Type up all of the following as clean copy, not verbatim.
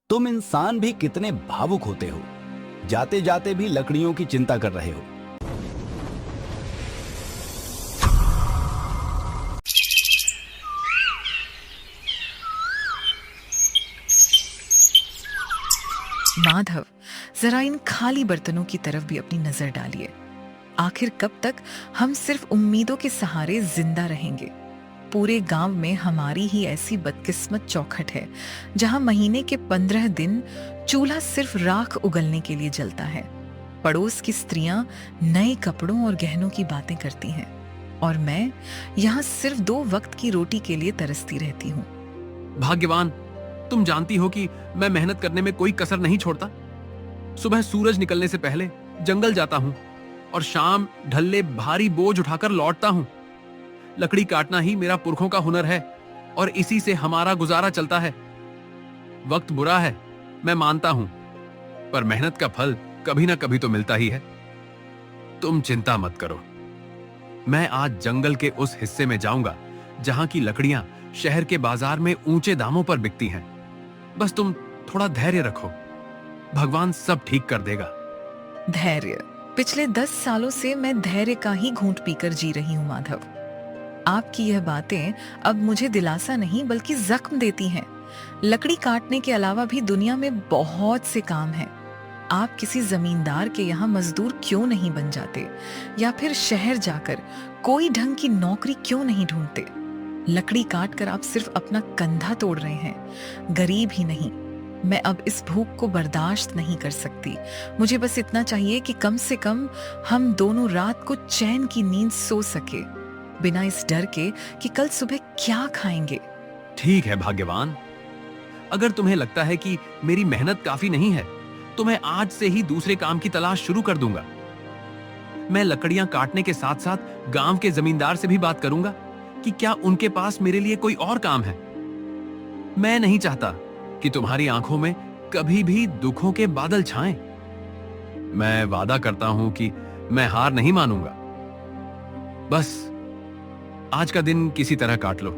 तुम इंसान भी कितने भावुक होते हो, जाते जाते भी लकड़ियों की चिंता कर रहे हो। माधव, जरा इन खाली बर्तनों की तरफ भी अपनी नजर डालिए। आखिर कब तक हम सिर्फ उम्मीदों के सहारे जिंदा रहेंगे? पूरे गांव में हमारी ही ऐसी बदकिस्मत चौखट है जहां महीने के 15 दिन चूल्हा सिर्फ राख उगलने के लिए जलता है। पड़ोस की स्त्रियां नए कपड़ों और गहनों की बातें करती हैं और मैं यहाँ सिर्फ 2 वक्त की रोटी के लिए तरसती रहती हूँ। भाग्यवान, तुम जानती हो कि मैं मेहनत करने में कोई कसर नहीं छोड़ता। सुबह सूरज निकलने से पहले जंगल जाता हूँ और शाम ढलले भारी बोझ उठाकर लौटता हूँ। लकड़ी काटना ही मेरा पुरखों का हुनर है और इसी से हमारा गुजारा चलता है। वक्त बुरा है, मैं मानता हूं, पर मेहनत का फल कभी ना कभी तो मिलता ही है। तुम चिंता मत करो, मैं आज जंगल के उस हिस्से में जाऊंगा जहां की लकड़ियां शहर के बाजार में ऊंचे दामों पर बिकती हैं। बस तुम थोड़ा धैर्य रखो, भगवान सब ठीक कर देगा। धैर्य? पिछले 10 सालों से मैं धैर्य का ही घूंट पीकर जी रही हूँ माधव। आपकी यह बातें अब मुझे दिलासा नहीं बल्कि जख्म देती हैं। लकड़ी काटने के अलावा भी दुनिया में बहुत से काम हैं। आप किसी जमींदार के यहाँ मजदूर क्यों नहीं बन जाते, या फिर शहर जाकर कोई ढंग की नौकरी क्यों नहीं ढूंढते? लकड़ी काट कर आप सिर्फ अपना कंधा तोड़ रहे हैं, गरीब ही नहीं। मैं अब इस भूख को बर्दाश्त नहीं कर सकती। मुझे बस इतना चाहिए कि कम से कम हम दोनों रात को चैन की नींद सो सके, बिना इस डर के कि कल सुबह क्या खाएंगे। ठीक है भाग्यवान, अगर तुम्हें लगता है कि मेरी मेहनत काफी नहीं है तो मैं आज से ही दूसरे काम की तलाश शुरू कर दूंगा। मैं लकड़ियां काटने के साथ साथ गांव के जमींदार से भी बात करूंगा कि क्या उनके पास मेरे लिए कोई और काम है। मैं नहीं चाहता कि तुम्हारी आंखों में कभी भी दुखों के बादल छाएं। मैं वादा करता हूं कि मैं हार नहीं मानूंगा। बस आज का दिन किसी तरह काट लो।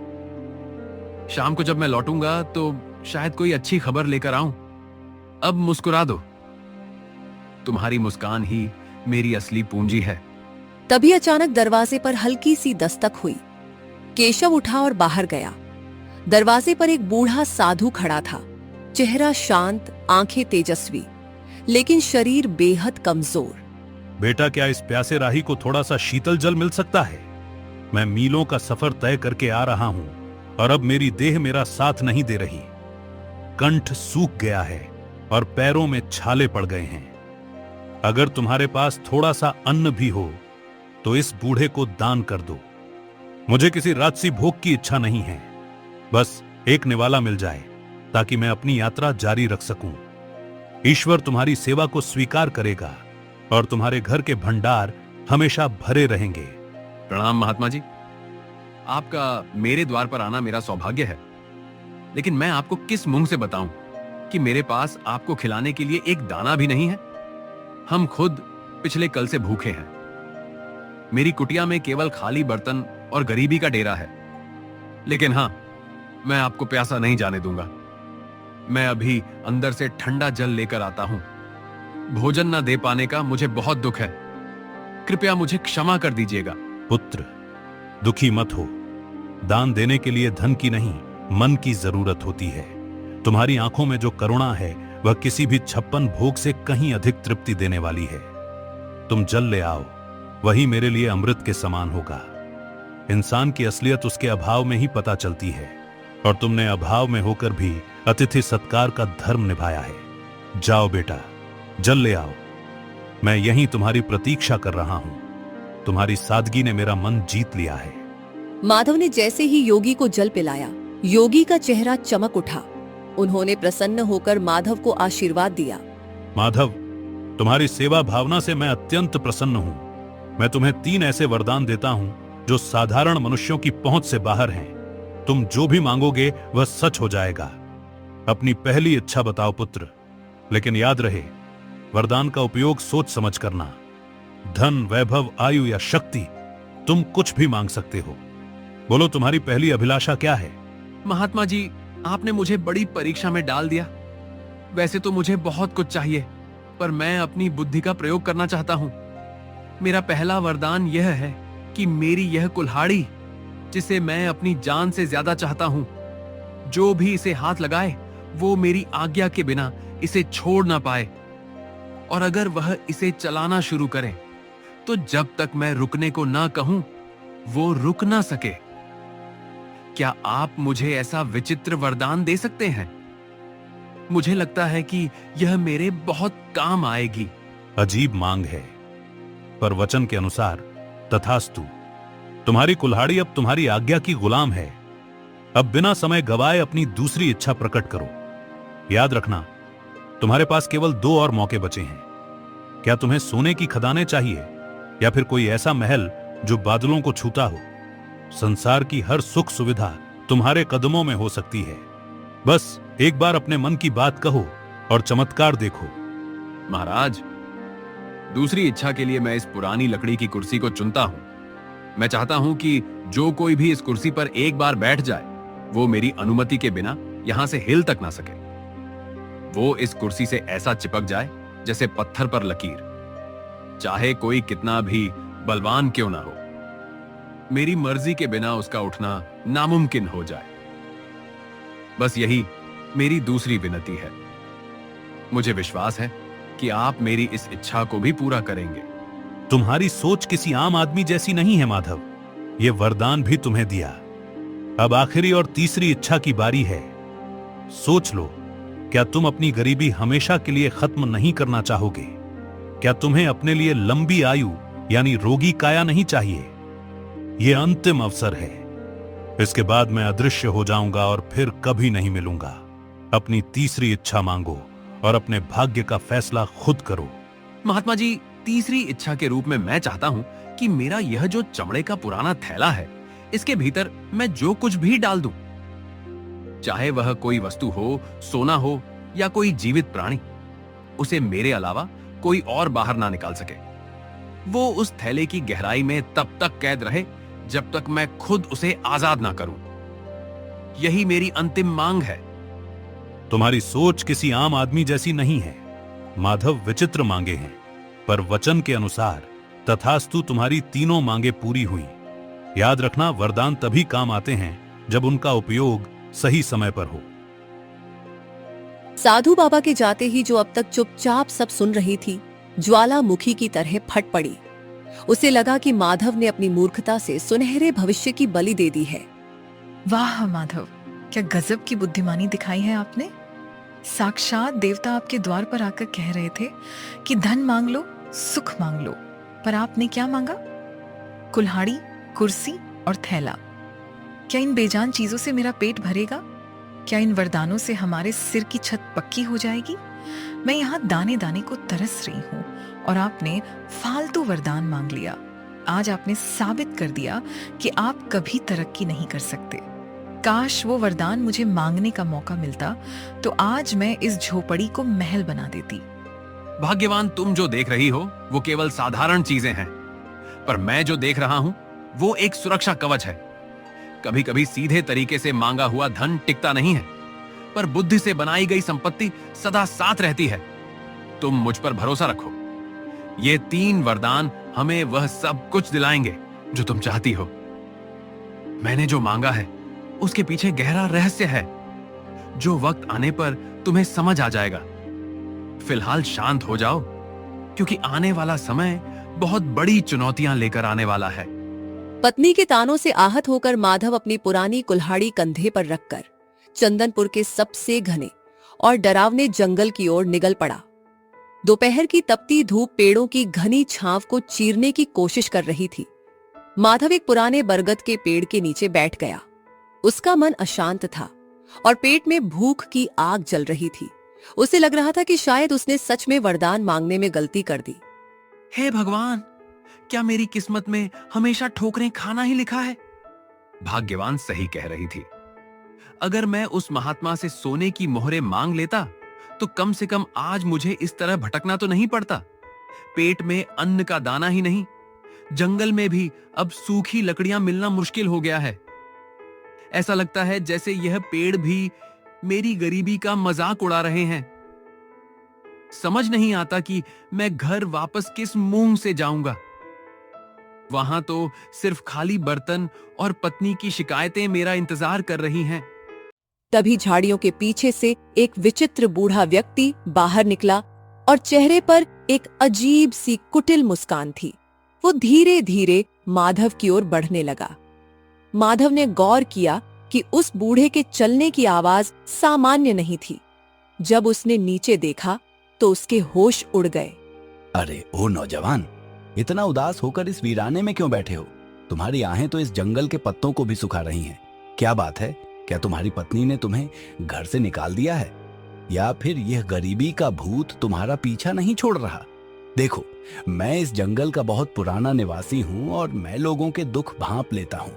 शाम को जब मैं लौटूंगा तो शायद कोई अच्छी खबर लेकर आऊं। अब मुस्कुरा दो, तुम्हारी मुस्कान ही मेरी असली पूंजी है। तभी अचानक दरवाजे पर हल्की सी दस्तक हुई। केशव उठा और बाहर गया। दरवाजे पर एक बूढ़ा साधु खड़ा था। चेहरा शांत, आंखें तेजस्वी, लेकिन शरीर बेहद कमजोर। बेटा, क्या इस प्यासे राही को थोड़ा सा शीतल जल मिल सकता है? मैं मीलों का सफर तय करके आ रहा हूं और अब मेरी देह मेरा साथ नहीं दे रही। कंठ सूख गया है और पैरों में छाले पड़ गए हैं। अगर तुम्हारे पास थोड़ा सा अन्न भी हो तो इस बूढ़े को दान कर दो। मुझे किसी राजसी भोग की इच्छा नहीं है, बस एक निवाला मिल जाए ताकि मैं अपनी यात्रा जारी रख सकूं। ईश्वर तुम्हारी सेवा को स्वीकार करेगा और तुम्हारे घर के भंडार हमेशा भरे रहेंगे। प्रणाम महात्मा जी, आपका मेरे द्वार पर आना मेरा सौभाग्य है, लेकिन मैं आपको किस मुंह से बताऊं कि मेरे पास आपको खिलाने के लिए एक दाना भी नहीं है। हम खुद पिछले कल से भूखे हैं। मेरी कुटिया में केवल खाली बर्तन और गरीबी का डेरा है। लेकिन हां, मैं आपको प्यासा नहीं जाने दूंगा। मैं अभी अंदर से ठंडा जल लेकर आता हूं। भोजन न दे पाने का मुझे बहुत दुख है, कृपया मुझे क्षमा कर दीजिएगा। पुत्र, दुखी मत हो। दान देने के लिए धन की नहीं, मन की जरूरत होती है। तुम्हारी आंखों में जो करुणा है वह किसी भी 56 भोग से कहीं अधिक तृप्ति देने वाली है। तुम जल ले आओ, वही मेरे लिए अमृत के समान होगा। इंसान की असलियत उसके अभाव में ही पता चलती है, और तुमने अभाव में होकर भी अतिथि सत्कार का धर्म निभाया है। जाओ बेटा, जल ले आओ। मैं यहीं तुम्हारी प्रतीक्षा कर रहा हूं। तुम्हारी सादगी ने मेरा मन जीत लिया है। माधव ने जैसे ही योगी को जल पिलाया, योगी का चेहरा चमक उठा। उन्होंने प्रसन्न होकर माधव को आशीर्वाद दिया। माधव, तुम्हारी सेवा भावना से मैं अत्यंत प्रसन्न हूं। मैं तुम्हें 3 ऐसे वरदान देता हूं जो साधारण मनुष्यों की पहुंच से बाहर हैं। तुम जो भी मांगोगे वह सच हो जाएगा। अपनी पहली इच्छा बताओ पुत्र, लेकिन याद रहे, वरदान का उपयोग सोच समझ करना। धन, वैभव, आयु या शक्ति, तुम कुछ भी मांग सकते हो। बोलो, तुम्हारी पहली अभिलाषा क्या है? महात्मा जी, आपने मुझे बड़ी परीक्षा में डाल दिया। वैसे तो मुझे बहुत कुछ चाहिए, पर मैं अपनी बुद्धि का प्रयोग करना चाहता हूं। मेरा पहला वरदान यह है कि मेरी यह कुल्हाड़ी, जिसे मैं अपनी जान से ज्यादा चाहता हूं, जो भी इसे हाथ लगाए वो मेरी आज्ञा के बिना इसे छोड़ ना पाए, और अगर वह इसे चलाना शुरू करे तो जब तक मैं रुकने को ना कहूं वो रुक ना सके। क्या आप मुझे ऐसा विचित्र वरदान दे सकते हैं? मुझे लगता है कि यह मेरे बहुत काम आएगी। अजीब मांग है, पर वचन के अनुसार तथास्तु। तुम्हारी कुल्हाड़ी अब तुम्हारी आज्ञा की गुलाम है। अब बिना समय गवाए अपनी दूसरी इच्छा प्रकट करो। याद रखना, तुम्हारे पास केवल 2 और मौके बचे हैं। क्या तुम्हें सोने की खदानें चाहिए, या फिर कोई ऐसा महल जो बादलों को छूता हो? संसार की हर सुख सुविधा तुम्हारे कदमों में हो सकती है। बस एक बार अपने मन की बात कहो और चमत्कार देखो। महाराज, दूसरी इच्छा के लिए मैं इस पुरानी लकड़ी की कुर्सी को चुनता हूं। मैं चाहता हूं कि जो कोई भी इस कुर्सी पर एक बार बैठ जाए, वो मेरी अनुमति के बिना यहां से हिल तक ना सके। वो इस कुर्सी से ऐसा चिपक जाए जैसे पत्थर पर लकीर, चाहे कोई कितना भी बलवान क्यों ना हो। मेरी मर्जी के बिना उसका उठना नामुमकिन हो जाए। बस यही मेरी दूसरी विनती है। मुझे विश्वास है कि आप मेरी इस इच्छा को भी पूरा करेंगे। तुम्हारी सोच किसी आम आदमी जैसी नहीं है माधव। यह वरदान भी तुम्हें दिया। अब आखिरी और तीसरी इच्छा की बारी है। सोच लो, क्या तुम अपनी गरीबी हमेशा के लिए खत्म नहीं करना चाहोगे? क्या तुम्हें अपने लिए लंबी आयु यानी रोगी काया नहीं चाहिए? यह अंतिम अवसर है। इसके बाद मैं अदृश्य हो जाऊंगा और फिर कभी नहीं मिलूंगा। अपनी तीसरी इच्छा मांगो और अपने भाग्य का फैसला खुद करो। महात्मा जी, तीसरी इच्छा के रूप में मैं चाहता हूं कि मेरा यह जो चमड़े का पुराना थैला है, इसके भीतर मैं जो कुछ भी डाल दूं, चाहे वह कोई वस्तु हो, सोना हो या कोई जीवित प्राणी, उसे मेरे अलावा कोई और बाहर ना निकाल सके। वो उस थैले की गहराई में तब तक कैद रहे जब तक मैं खुद उसे आजाद ना करूं। यही मेरी अंतिम मांग है। तुम्हारी सोच किसी आम आदमी जैसी नहीं है। माधव विचित्र मांगे हैं, पर वचन के अनुसार तथास्तु तुम्हारी तीनों मांगे पूरी हुई। याद रखना, वरदान तभी काम आते हैं जब उनका उपयोग सही समय पर हो। साधु बाबा के जाते ही जो अब तक चुपचाप सब सुन रही थी, ज्वालामुखी की तरह फट पड़ी। उसे लगा कि माधव ने अपनी मूर्खता से सुनहरे भविष्य की बलि दे दी है। वाह माधव, क्या गजब की बुद्धिमानी दिखाई है आपने। साक्षात देवता आपके द्वार पर आकर कह रहे थे कि धन मांग लो, सुख मांग लो, पर आपने क्या मांगा? कुल्हाड़ी, कुर्सी और थैला। क्या इन बेजान चीजों से मेरा पेट भरेगा? क्या इन वरदानों से हमारे सिर की छत पक्की हो जाएगी? मैं यहाँ दाने दाने को तरस रही हूँ और आपने फालतू वरदान मांग लिया। आज आपने साबित कर दिया कि आप कभी तरक्की नहीं कर सकते। काश वो वरदान मुझे मांगने का मौका मिलता तो आज मैं इस झोपड़ी को महल बना देती। भाग्यवान तुम जो देख रही हो वो केवल साधारण चीजें हैं, पर मैं जो देख रहा हूं वो एक सुरक्षा कवच है। कभी कभी सीधे तरीके से मांगा हुआ धन टिकता नहीं है, पर बुद्धि से बनाई गई संपत्ति सदा साथ रहती है। तुम मुझ पर भरोसा रखो। ये 3 वरदान हमें वह सब कुछ दिलाएंगे जो तुम चाहती हो। मैंने जो मांगा है उसके पीछे गहरा रहस्य है, जो वक्त आने पर तुम्हें समझ आ जाएगा। फिलहाल शांत हो जाओ, क्योंकि आने वाला समय बहुत बड़ी चुनौतियां लेकर आने वाला है। पत्नी के तानों से आहत होकर माधव अपनी पुरानी कुल्हाड़ी कंधे पर रखकर चंदनपुर के सबसे घने और डरावने जंगल की ओर निकल पड़ा। दोपहर की तपती धूप पेड़ों की घनी छांव को चीरने की कोशिश कर रही थी। माधव एक पुराने बरगद के पेड़ के नीचे बैठ गया। उसका मन अशांत था और पेट में भूख की आग जल रही थी। उसे लग रहा था कि शायद उसने सच में वरदान मांगने में गलती कर दी। हे भगवान, क्या मेरी किस्मत में हमेशा ठोकरें खाना ही लिखा है? भाग्यवान सही कह रही थी। अगर मैं उस महात्मा से सोने की मोहरें मांग लेता तो कम से कम आज मुझे इस तरह भटकना तो नहीं पड़ता। पेट में अन्न का दाना ही नहीं, जंगल में भी अब सूखी लकड़ियां मिलना मुश्किल हो गया है। ऐसा लगता है जैसे यह पेड़ भी मेरी गरीबी का मजाक उड़ा रहे हैं। समझ नहीं आता कि मैं घर वापस किस मुंह से जाऊंगा। वहां तो सिर्फ खाली बर्तन और पत्नी की शिकायतें मेरा इंतजार कर रही हैं। तभी झाड़ियों के पीछे से एक विचित्र बूढ़ा व्यक्ति बाहर निकला और चेहरे पर एक अजीब सी कुटिल मुस्कान थी। वो धीरे धीरे माधव की ओर बढ़ने लगा। माधव ने गौर किया कि उस बूढ़े के चलने की आवाज सामान्य नहीं थी। जब उसने नीचे देखा तो उसके होश उड़ गए। अरे ओ नौजवान, इतना उदास होकर इस वीराने में क्यों बैठे हो? तुम्हारी आहें तो इस जंगल के पत्तों को भी सुखा रही हैं। क्या बात है? क्या तुम्हारी पत्नी ने तुम्हें घर से निकाल दिया है, या फिर यह गरीबी का भूत तुम्हारा पीछा नहीं छोड़ रहा? देखो, मैं इस जंगल का बहुत पुराना निवासी हूं और मैं लोगों के दुख भांप लेता हूं।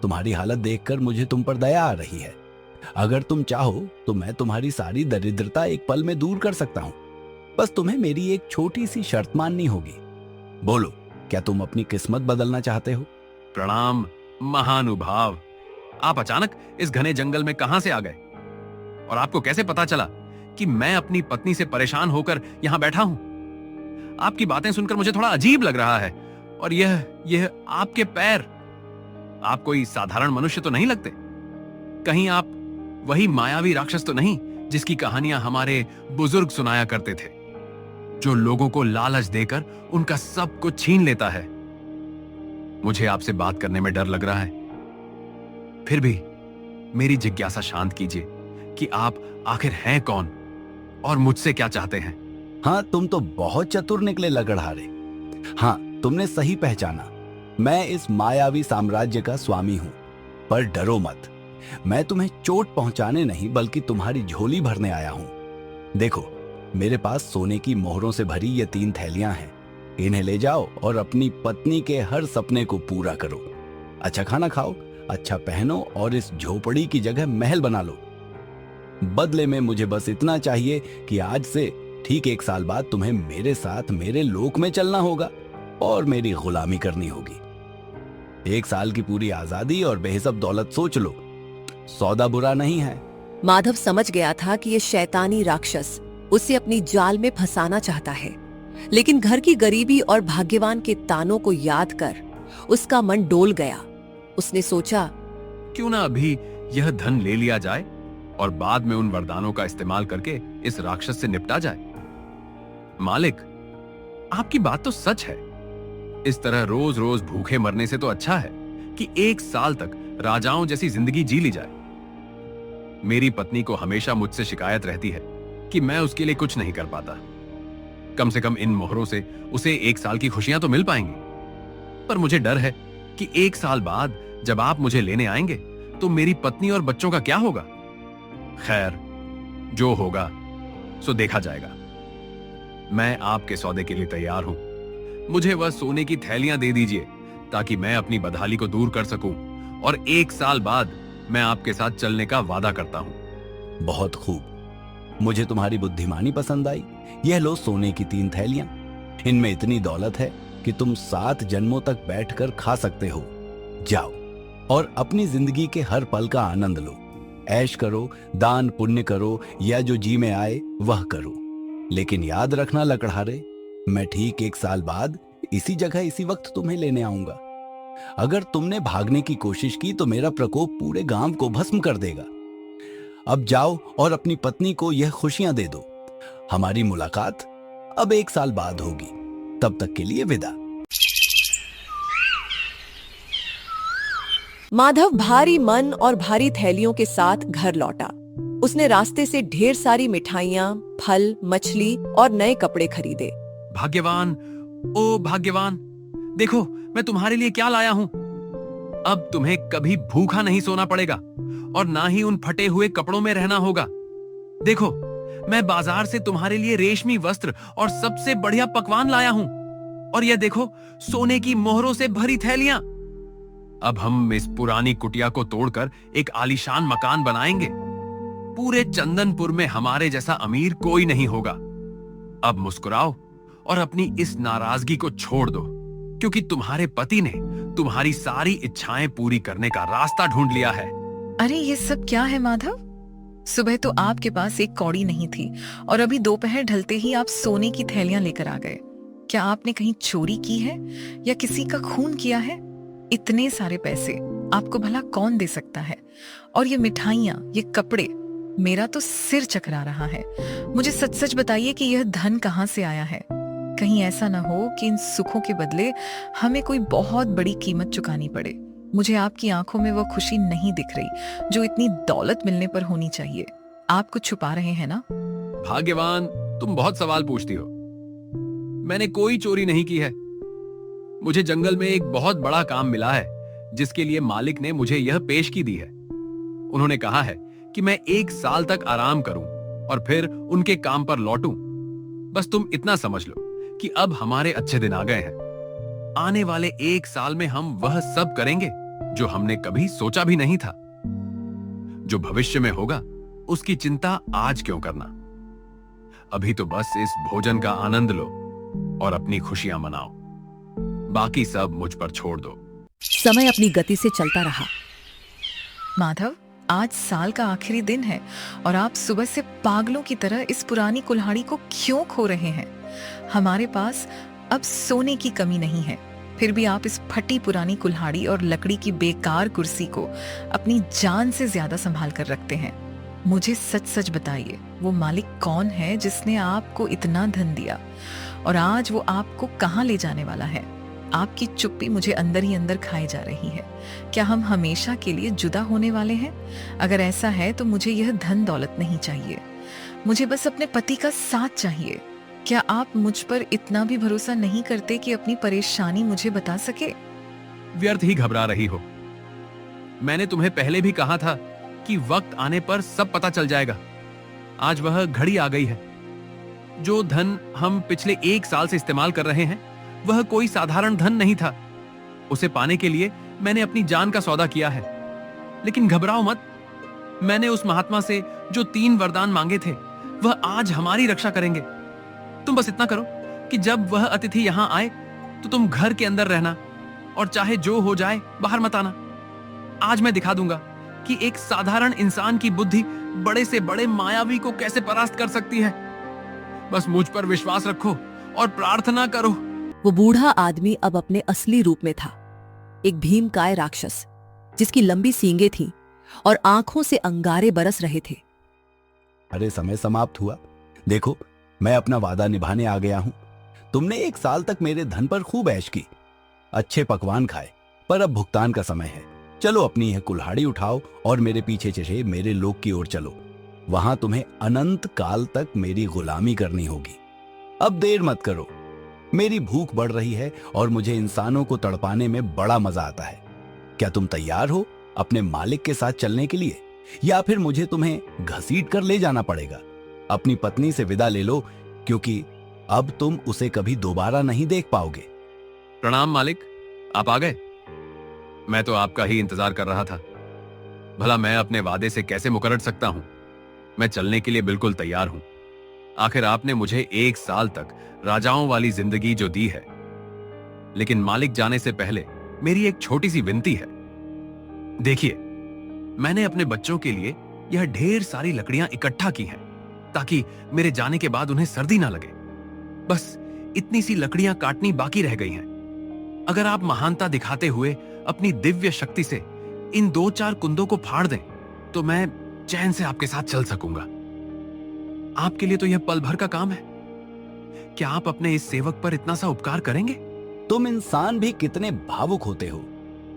तुम्हारी हालत देखकर मुझे तुम पर दया आ रही है। अगर तुम चाहो तो मैं तुम्हारी सारी दरिद्रता एक पल में दूर कर सकता हूं। बस तुम्हें मेरी एक छोटी सी शर्त माननी होगी। बोलो, क्या तुम अपनी किस्मत बदलना चाहते हो? प्रणाम महानुभाव। आप अचानक इस घने जंगल में कहां से आ गए? और आपको कैसे पता चला कि मैं अपनी पत्नी से परेशान होकर यहां बैठा हूं? आपकी बातें सुनकर मुझे थोड़ा अजीब लग रहा है। और यह आपके पैर, आप कोई साधारण मनुष्य तो नहीं लगते। कहीं आप वही मायावी राक्षस तो नहीं जिसकी कहानियां हमारे बुजुर्ग सुनाया करते थे, जो लोगों को लालच देकर उनका सब कुछ छीन लेता है? मुझे आपसे बात करने में डर लग रहा है। फिर भी मेरी जिज्ञासा शांत कीजिए कि आप आखिर हैं कौन और मुझसे क्या चाहते हैं? हाँ, तुम तो बहुत चतुर निकले लकड़हारे। हाँ, तुमने सही पहचाना। मैं इस मायावी साम्राज्य का स्वामी हूं। पर डरो मत, मैं तुम्हें चोट पहुंचाने नहीं बल्कि तुम्हारी झोली भरने आया हूं। देखो, मेरे पास सोने की मोहरों से भरी ये 3 थैलियां हैं। इन्हें ले जाओ और अपनी पत्नी के हर सपने को पूरा करो। अच्छा खाना खाओ, अच्छा पहनो और इस झोपड़ी की जगह महल बना लो। बदले में मुझे बस इतना चाहिए कि आज से ठीक 1 साल बाद तुम्हें मेरे साथ मेरे लोक में चलना होगा और मेरी गुलामी करनी होगी। 1 साल की पूरी आजादी और बेहिसाब दौलत सोच लो। सौदा बुरा नहीं है। माधव समझ गया था कि ये शैतानी राक्षस उसे अपनी जाल में फंसाना चाहता है, लेकिन घर की गरीबी और भाग्यवान के तानों को याद कर उसका मन डोल गया। उसने सोचा, क्यों ना अभी यह धन ले लिया जाए और बाद में उन वरदानों का इस्तेमाल करके इस राक्षस से निपटा जाए। मालिक, आपकी बात तो सच है। इस तरह रोज रोज भूखे मरने से तो अच्छा है कि 1 साल तक राजाओं जैसी जिंदगी जी ली जाए। मेरी पत्नी को हमेशा मुझसे शिकायत रहती है कि मैं उसके लिए कुछ नहीं कर पाता। कम से कम इन मोहरों से उसे 1 साल की खुशियां तो मिल पाएंगी। पर मुझे डर है कि 1 साल बाद जब आप मुझे लेने आएंगे तो मेरी पत्नी और बच्चों का क्या होगा? खैर, जो होगा सो देखा जाएगा। मैं आपके सौदे के लिए तैयार हूं। मुझे वह सोने की थैलियां दे दीजिए ताकि मैं अपनी बदहाली को दूर कर सकूं, और 1 साल बाद मैं आपके साथ चलने का वादा करता हूं। बहुत खूब, मुझे तुम्हारी बुद्धिमानी पसंद आई। यह लो सोने की 3 थैलियां। इनमें इतनी दौलत है कि तुम 7 जन्मों तक बैठकर खा सकते हो। जाओ और अपनी जिंदगी के हर पल का आनंद लो। ऐश करो, दान पुण्य करो, या जो जी में आए वह करो। लेकिन याद रखना लकड़हारे, मैं ठीक 1 साल बाद इसी जगह इसी वक्त तुम्हें लेने आऊंगा। अगर तुमने भागने की कोशिश की तो मेरा प्रकोप पूरे गांव को भस्म कर देगा। अब जाओ और अपनी पत्नी को यह खुशियां दे दो। हमारी मुलाकात अब 1 साल बाद होगी। तब तक के लिए विदा। माधव भारी मन और भारी थैलियों के साथ घर लौटा। उसने रास्ते से ढेर सारी मिठाइयाँ, फल, मछली और नए कपड़े खरीदे। भाग्यवान, ओ भाग्यवान, देखो मैं तुम्हारे लिए क्या लाया हूं। अब तुम्हें कभी भूखा नहीं सोना पड़ेगा और ना ही उन फटे हुए कपड़ों में रहना होगा। देखो, मैं बाजार से तुम्हारे लिए रेशमी वस्त्र और सबसे बढ़िया पकवान लाया हूं। और यह देखो, सोने की मोहरों से भरी थैलियां। अब हम इस पुरानी कुटिया को तोड़कर एक आलीशान मकान बनाएंगे। पूरे चंदनपुर में हमारे जैसा अमीर कोई नहीं होगा। अब मुस्कुराओ और अपनी इस नाराजगी को छोड़ दो, क्योंकि तुम्हारे पति ने तुम्हारी सारी इच्छाएं पूरी करने का रास्ता ढूंढ लिया है। अरे ये सब क्या है माधव? सुबह तो आपके पास एक कौड़ी नहीं थी और अभी दोपहर ढलते ही आप सोने की थैलियां लेकर आ गए। क्या आपने कहीं चोरी की है या किसी का खून किया है? इतने सारे पैसे आपको भला कौन दे सकता है? और ये मिठाइयां, ये कपड़े, मेरा तो सिर चकरा रहा है। मुझे सच सच बताइए कि यह धन कहाँ से आया है? कहीं ऐसा ना हो कि इन सुखों के बदले हमें कोई बहुत बड़ी कीमत चुकानी पड़े। मुझे आपकी आंखों में वो खुशी नहीं दिख रही जो इतनी दौलत मिलने पर होनी चाहिए। आप कुछ छुपा रहे हैं ना? भाग्यवान, तुम बहुत सवाल पूछती हो। मैंने कोई चोरी नहीं की है। मुझे जंगल में एक बहुत बड़ा काम मिला है जिसके लिए मालिक ने मुझे यह पेशगी दी है। उन्होंने कहा है कि मैं 1 साल तक आराम करूं और फिर उनके काम पर लौटूं। बस तुम इतना समझ लो कि अब हमारे अच्छे दिन आ गए हैं। आने वाले 1 साल में हम वह सब करेंगे जो हमने कभी सोचा भी नहीं था। जो भविष्य में होगा उसकी चिंता आज क्यों करना? अभी तो बस इस भोजन का आनंद लो और अपनी खुशियां मनाओ। बाकी सब मुझ पर छोड़ दो। समय अपनी गति से चलता रहा। माधव, आज साल का आखिरी दिन है और आप सुबह से पागलों की तरह इस पुरानी कुल्हाड़ी को क्यों खो रहे हैं? हमारे पास अब सोने की कमी नहीं है, फिर भी आप इस फटी पुरानी कुल्हाड़ी और लकड़ी की बेकार कुर्सी को अपनी जान से ज्यादा संभाल कर रखते हैं। मुझे सच सच बताइए, वो मालिक कौन है जिसने आपको इतना धन दिया और आज वो आपको कहाँ ले जाने वाला है? आपकी चुप्पी मुझे अंदर ही अंदर खाई जा रही है। क्या हम हमेशा के लिए जुदा होने वाले हैं? अगर ऐसा है तो मुझे यह धन दौलत नहीं चाहिए, मुझे बस अपने पति का साथ चाहिए। क्या आप मुझ पर इतना भी भरोसा नहीं करते कि अपनी परेशानी मुझे बता सके? व्यर्थ ही घबरा रही हो। मैंने तुम्हें पहले भी कहा था कि वक्त आने पर सब पता चल जाएगा। आज वह घड़ी आ गई है। जो धन हम पिछले 1 साल से इस्तेमाल कर रहे हैं वह कोई साधारण धन नहीं था। उसे पाने के लिए मैंने अपनी जान का सौदा किया है। लेकिन घबराओ मत, मैंने उस महात्मा से जो 3 वरदान मांगे थे वह आज हमारी रक्षा करेंगे। तुम बस इतना करो कि जब वह अतिथि यहां आए तो तुम घर के अंदर रहना और चाहे जो हो जाए बाहर मत आना। आज मैं दिखा दूंगा कि एक साधारण इंसान की बुद्धि बड़े से बड़े मायावी को कैसे परास्त कर सकती है। बस मुझ पर विश्वास रखो और प्रार्थना करो। वो बूढ़ा आदमी अब अपने असली रूप में था, एक भीमकाय राक्षस जिसकी लंबी सींगें थीं और आंखों से अंगारे बरस रहे थे। अरे समय समाप्त हुआ। देखो, मैं अपना वादा निभाने आ गया हूं। तुमने 1 साल तक मेरे धन पर खूब ऐश की, अच्छे पकवान खाए, पर अब भुगतान का समय है। चलो अपनी यह कुल्हाड़ी उठाओ और मेरे पीछे चले मेरे लोक की ओर चलो। वहां तुम्हें अनंत काल तक मेरी गुलामी करनी होगी। अब देर मत करो, मेरी भूख बढ़ रही है और मुझे इंसानों को तड़पाने में बड़ा मजा आता है। क्या तुम तैयार हो अपने मालिक के साथ चलने के लिए, या फिर मुझे तुम्हें घसीट कर ले जाना पड़ेगा? अपनी पत्नी से विदा ले लो, क्योंकि अब तुम उसे कभी दोबारा नहीं देख पाओगे। प्रणाम मालिक, आप आ गए। मैं तो आपका ही इंतजार कर रहा था। भला मैं अपने वादे से कैसे मुकरर सकता हूं? मैं चलने के लिए बिल्कुल तैयार हूं। आखिर आपने मुझे 1 साल तक राजाओं वाली जिंदगी जो दी है, लेकिन मालिक जाने से पहले मेरी एक छोटी सी विनती है। देखिए, मैंने अपने बच्चों के लिए यह ढेर सारी लकड़ियां इकट्ठा की हैं ताकि मेरे जाने के बाद उन्हें सर्दी ना लगे। बस इतनी सी लकड़ियां काटनी बाकी रह गई हैं। अगर आप महानता दिखाते हुए अपनी दिव्य शक्ति से इन 2-4 कुंदों को फाड़ दें तो मैं चैन से आपके साथ चल सकूंगा। आपके लिए तो यह पल भर का काम है। क्या आप अपने इस सेवक पर इतना सा उपकार करेंगे? तुम इंसान भी कितने भावुक होते हो,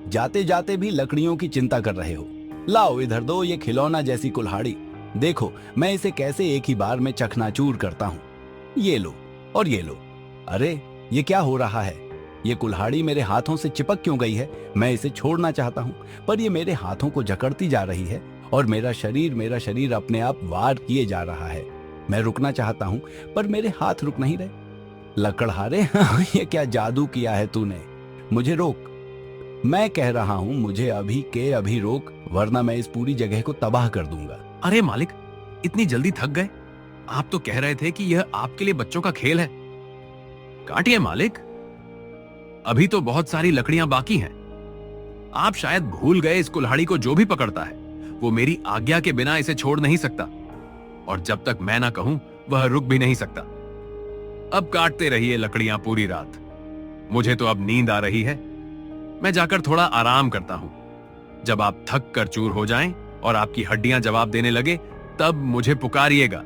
जाते जाते भी लकड़ियों की चिंता कर रहे हो। लाओ इधर दो ये खिलौना जैसी कुल्हाड़ी। देखो मैं इसे कैसे एक ही बार में चकनाचूर करता हूँ। ये लो और ये लो। अरे ये क्या हो रहा है? ये कुल्हाड़ी मेरे हाथों से चिपक क्यों गई है? मैं इसे छोड़ना चाहता हूँ पर ये मेरे हाथों को जकड़ती जा रही है और मेरा शरीर अपने आप वार किए जा रहा है। मैं रुकना चाहता हूँ पर मेरे हाथ रुक नहीं रहे। लकड़हारे ये क्या जादू किया है तूने? मुझे रोक, मैं कह रहा हूँ मुझे अभी के अभी रोक, वरना मैं इस पूरी जगह को तबाह कर दूंगा। अरे मालिक, इतनी जल्दी थक गए? आप तो कह रहे थे कि यह आपके लिए बच्चों का खेल है। काटिए मालिक, अभी तो बहुत सारी लकड़ियां बाकी हैं। आप शायद भूल गए इस कुल्हाड़ी को जो भी पकड़ता है वो मेरी आज्ञा के बिना इसे छोड़ नहीं सकता, और जब तक मैं ना कहूं वह रुक भी नहीं सकता। अब काटते रहिए लकड़ियां पूरी रात। मुझे तो अब नींद आ रही है, मैं जाकर थोड़ा आराम करता हूं। जब आप थक कर चूर हो जाएं और आपकी हड्डियां जवाब देने लगे, तब मुझे पुकारिएगा।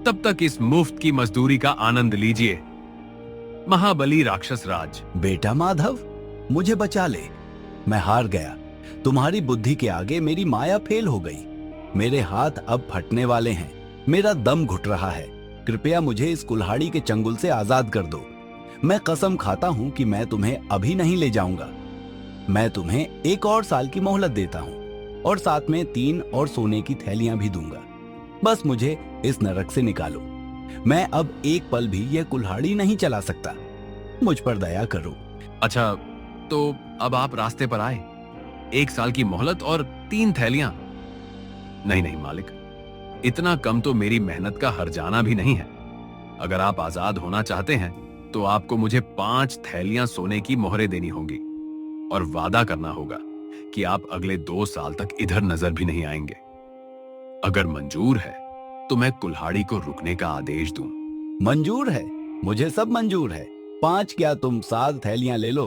तब तक इस मुफ्त की मजदूरी का आनंद लीजिए। महाबली राक्षस राज। बेटा माधव, मुझे बचा ले। मैं हार गया। तुम्हारी बुद्धि के आगे मेरी माया फेल हो गई। मेरे हाथ अब फटने वाले हैं। मेरा दम घुट रहा है। कृपया मुझे इस कुल्हाड़ी के चंगुल से आजाद कर दो। मैं कसम खाता हूं कि मैं तुम्हें अभी नहीं ले जाऊंगा। मैं तुम्हें 1 और साल की मोहलत देता हूं और साथ में 3 और सोने की थैलियां भी दूंगा। बस मुझे इस नरक से निकालो। मैं अब एक पल भी यह कुल्हाड़ी नहीं चला सकता। मुझ पर दया करो। अच्छा, तो अब आप रास्ते पर आए। 1 साल की मोहलत और 3 थैलियां। नहीं नहीं मालिक, इतना कम तो मेरी मेहनत का हर्जाना भी नहीं है। अगर आप आजाद होना चाहते हैं तो आपको मुझे 5 थैलियां सोने की मोहरें देनी होंगी और वादा करना होगा कि आप अगले 2 साल तक इधर नजर भी नहीं आएंगे। अगर मंजूर है तो मैं कुल्हाड़ी को रुकने का आदेश दूं। मंजूर है, मुझे सब मंजूर है। 5 क्या तुम 7 थैलियां ले लो,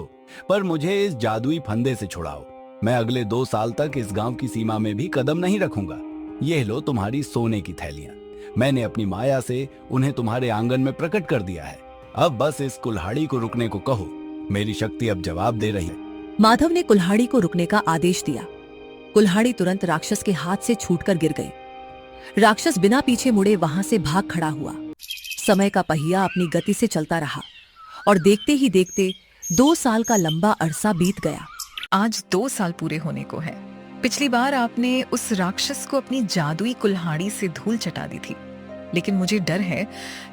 पर मुझे इस जादुई फंदे से छुड़ाओ। मैं अगले 2 साल तक इस गांव की सीमा में भी कदम नहीं रखूंगा। ये लो तुम्हारी सोने की थैलियां। मैंने अपनी माया से उन्हें तुम्हारे आंगन में प्रकट कर दिया है। अब बस इस कुल्हाड़ी को रुकने को कहो। मेरी शक्ति अब जवाब दे रही है। माधव ने कुल्हाड़ी को रुकने का आदेश दिया। कुल्हाड़ी तुरंत राक्षस के हाथ से छूटकर गिर गई। राक्षस बिना पीछे मुड़े वहां से भाग खड़ा हुआ। समय का पहिया अपनी गति से चलता रहा और देखते ही देखते 2 साल का लंबा अरसा बीत गया। आज 2 साल पूरे होने को है। पिछली बार आपने उस राक्षस को अपनी जादुई कुल्हाड़ी से धूल चटा दी थी, लेकिन मुझे डर है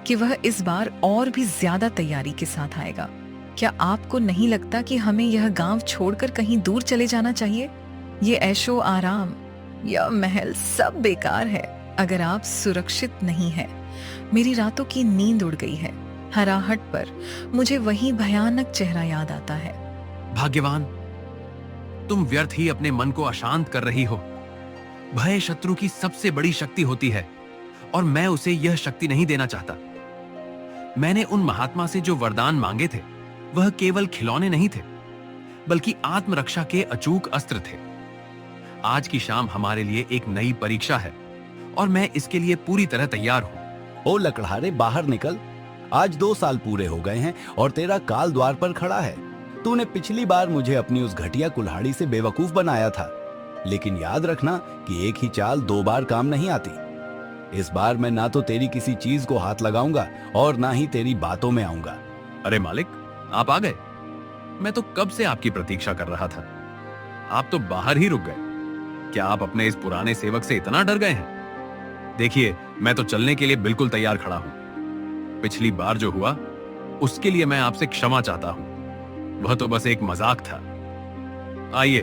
कि वह इस बार और भी ज्यादा तैयारी के साथ आएगा। क्या आपको नहीं लगता कि हमें यह गांव छोड़कर कहीं दूर चले जाना चाहिए? ये ऐशो आराम, यह महल सब बेकार है अगर आप सुरक्षित नहीं हैं। मेरी रातों की नींद उड़ गई है। हराहट पर मुझे वही भयानक चेहरा याद आता है। भाग्यवान, तुम व्यर्थ ही अपने मन को अशांत कर रही हो। भय शत्रु की सबसे बड़ी शक्ति होती है और मैं उसे यह शक्ति नहीं देना चाहता। मैंने उन महात्मा से जो वरदान मांगे थे वह केवल खिलौने नहीं थे, बल्कि आत्मरक्षा के अचूक अस्त्र थे। आज की शाम हमारे लिए एक नई परीक्षा है और मैं इसके लिए पूरी तरह तैयार हूं। ओ लकड़हारे, बाहर निकल। आज 2 साल पूरे हो गए हैं और तेरा काल द्वार पर खड़ा है। तूने पिछली बार मुझे अपनी उस घटिया कुल्हाड़ी से बेवकूफ बनाया था, लेकिन याद रखना कि एक ही चाल 2 बार काम नहीं आती। इस बार मैं ना तो तेरी किसी चीज को हाथ लगाऊंगा और ना ही तेरी बातों में आऊंगा। अरे मालिक, आप आ गए। मैं तो कब से आपकी प्रतीक्षा कर रहा था। आप तो बाहर ही रुक गए। क्या आप अपने इस पुराने सेवक से इतना डर गए हैं? देखिए, मैं तो चलने के लिए बिल्कुल तैयार खड़ा हूं। पिछली बार जो हुआ उसके लिए मैं आपसे क्षमा चाहता हूं। वह तो बस एक मजाक था। आइए,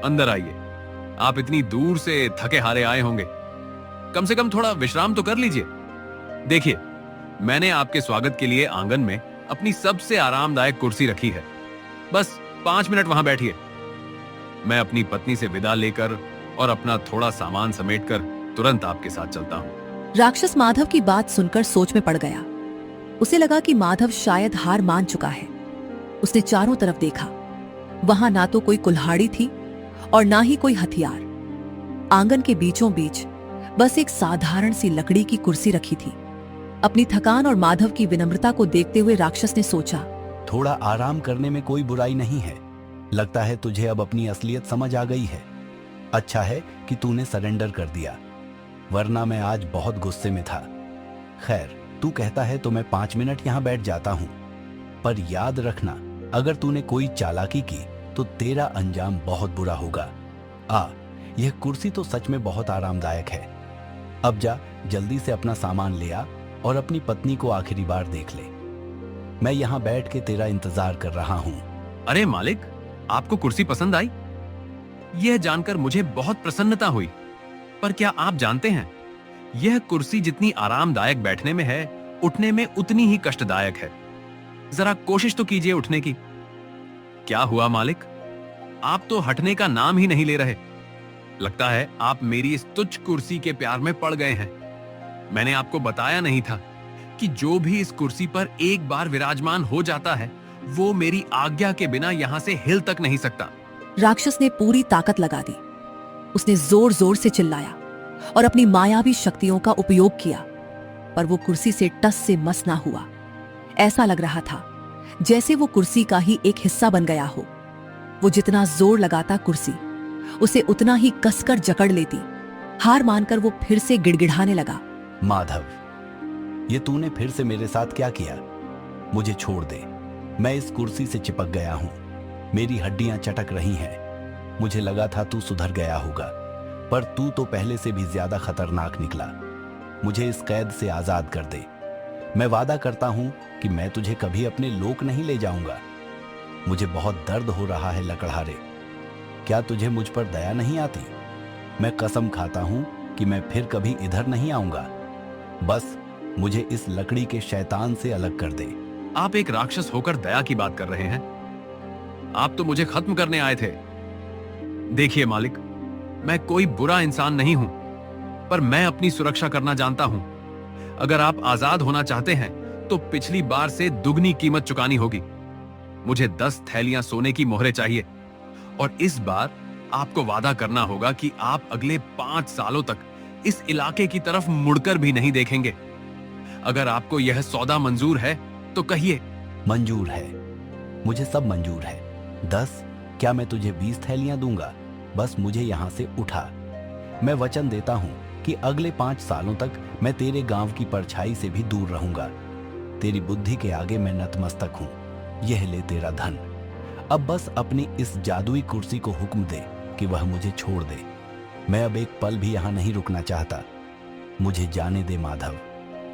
अंदर आइए। आप इतनी दूर से थके हारे आए होंगे, कम से कम थोड़ा विश्राम तो कर लीजिए। देखिए, मैंने आपके स्वागत के लिए आंगन में अपनी सबसे आरामदायक कुर्सी रखी है। बस 5 मिनट वहां बैठिए। मैं अपनी पत्नी से विदा लेकर और अपना थोड़ा सामान समेटकर तुरंत आपके साथ चलता हूं। राक्षस माधव की बात सुनकर सोच में पड़ गया। उसे लगा कि माधव शायद हार मान चुका है। उसने चारों तरफ देखा। वहां ना तो कोई कुल्हाड़ी थी और ना ही कोई हथियार। आंगन के बीचों बीच बस एक साधारण सी लकड़ी की कुर्सी रखी थी। अपनी थकान और माधव की विनम्रता को देखते हुए राक्षस ने सोचा, थोड़ा आराम करने में कोई बुराई नहीं है। लगता है तुझे अब अपनी असलियत समझ आ गई है। अच्छा है कि तूने सरेंडर कर दिया, वरना मैं आज बहुत गुस्से में था। खैर, तू कहता है तो मैं 5 मिनट यहाँ बैठ जाता हूँ, पर याद रखना, अगर तूने कोई चालाकी की तो तेरा अंजाम बहुत बुरा होगा। यह कुर्सी तो सच में बहुत आरामदायक है। अब जा, जल्दी से अपना सामान ले आ और अपनी पत्नी को आखिरी बार देख ले। मैं यहाँ बैठ के तेरा इंतजार कर रहा हूँ। अरे मालिक, आपको कुर्सी पसंद आई? यह जानकर मुझे बहुत प्रसन्नता हुई। पर क्या आप जानते हैं, यह कुर्सी जितनी आरामदायक बैठने में है, उठने में उतनी ही कष्टदायक है। जरा कोशिश तो कीजिए उठने की। क्या हुआ मालिक? आप तो हटने का नाम ही नहीं ले रहे। लगता है आप मेरी इस तुच्छ कुर्सी के प्यार में पड़ गए हैं। मैंने आपको बताया नहीं था कि जो भी इस कुर्सी पर एक बार विराजमान हो जाता है वो मेरी आज्ञा के बिना यहां से हिल तक नहीं सकता। राक्षस ने पूरी ताकत लगा दी। उसने जोर जोर से चिल्लाया और अपनी मायावी शक्तियों का उपयोग किया, पर वो कुर्सी से टस से मस ना हुआ। ऐसा लग रहा था जैसे वो कुर्सी का ही एक हिस्सा बन गया हो। वो जितना जोर लगाता कुर्सी उसे उतना ही कसकर जकड़ लेती। हार मानकर वो फिर से गिड़गिड़ाने लगा। माधव, ये तूने फिर से मेरे साथ क्या किया? मुझे छोड़ दे। मैं इस कुर्सी से चिपक गया हूं। मेरी हड्डियां चटक रही हैं। मुझे लगा था तू सुधर गया होगा, पर तू तो पहले से भी ज्यादा खतरनाक निकला। मुझे इस कैद से आजाद कर दे। मैं वादा करता हूं कि मैं तुझे कभी अपने लोक नहीं ले जाऊंगा। मुझे बहुत दर्द हो रहा है लकड़हारे। क्या तुझे मुझ पर दया नहीं आती? मैं कसम खाता हूं कि मैं फिर कभी इधर नहीं आऊंगा। बस मुझे इस लकड़ी के शैतान से अलग कर दे। आप एक राक्षस होकर दया की बात कर रहे हैं? आप तो मुझे खत्म करने आए थे। देखिए मालिक, मैं कोई बुरा इंसान नहीं हूं, पर मैं अपनी सुरक्षा करना जानता हूं। अगर आप आजाद होना चाहते हैं तो पिछली बार से दुगनी कीमत चुकानी होगी। मुझे 10 थैलियां सोने की मोहरें चाहिए, और इस बार आपको वादा करना होगा कि आप अगले 5 सालों तक इस इलाके की तरफ मुड़कर भी नहीं देखेंगे। अगर आपको यह सौदा मंजूर है तो कहिए। मंजूर है, मुझे सब मंजूर है। 10 क्या मैं तुझे 20 थैलियां दूंगा? बस मुझे यहां से उठा। मैं वचन देता हूं कि अगले 5 सालों तक मैं तेरे गांव की परछाई से भी दूर रहूंगा। तेरी बुद्धि के आगे मैं नतमस्तक हूं। यह ले तेरा धन। अब बस अपनी इस जादुई कुर्सी को हुक्म दे कि वह मुझे छोड़ दे। मैं अब एक पल भी यहां नहीं रुकना चाहता। मुझे जाने दे माधव।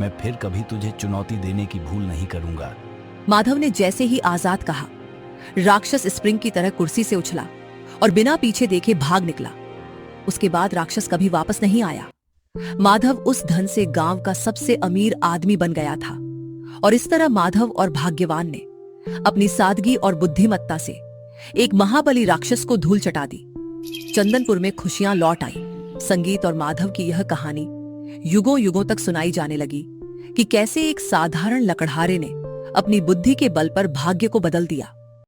मैं फिर कभी तुझे चुनौती देने की भूल नहीं करूंगा। माधव ने जैसे ही आजाद कहा, राक्षस स्प्रिंग की तरह कुर्सी से उछला और बिना पीछे देखे भाग निकला। उसके बाद राक्षस कभी वापस नहीं आया। माधव उस धन से गांव का सबसे अमीर आदमी बन गया था, और इस तरह माधव और भाग्यवान ने अपनी सादगी और बुद्धिमत्ता से एक महाबली राक्षस को धूल चटा दी। चंदनपुर में खुशियां लौट आई। संगीत और माधव की यह कहानी युगों युगों तक सुनाई जाने लगी कि कैसे एक साधारण लकड़हारे ने अपनी बुद्धि के बल पर भाग्य को बदल दिया।